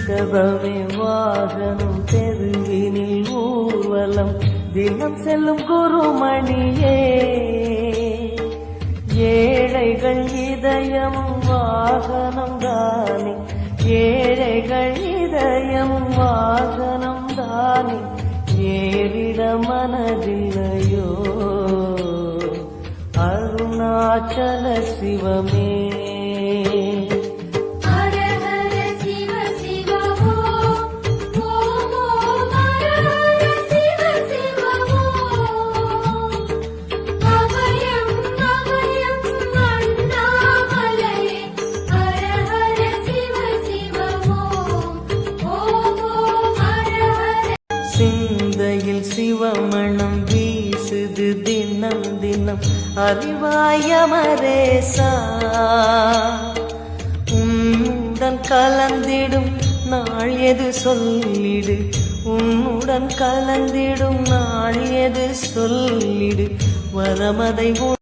செபமே வாகனம் தெருவினில் ஊர்வலம் தினம் செல்லும் குருமணியே ஏழைகள் இதயமும் வாகனம் தானே ஏழைகள் இதயமும் வாகனம் தானே ஏறிட மனதில்லையோ அருணாச்சல சிவமே சிந்தையில் சிவமணம் வீசுது தினம் தினம் அறிவாயமரேசா உன்னுடன் கலந்திடும் நாள் எது சொல்லிடு உன்னுடன் கலந்திடும் நாள் எது சொல்லிடு வரமதை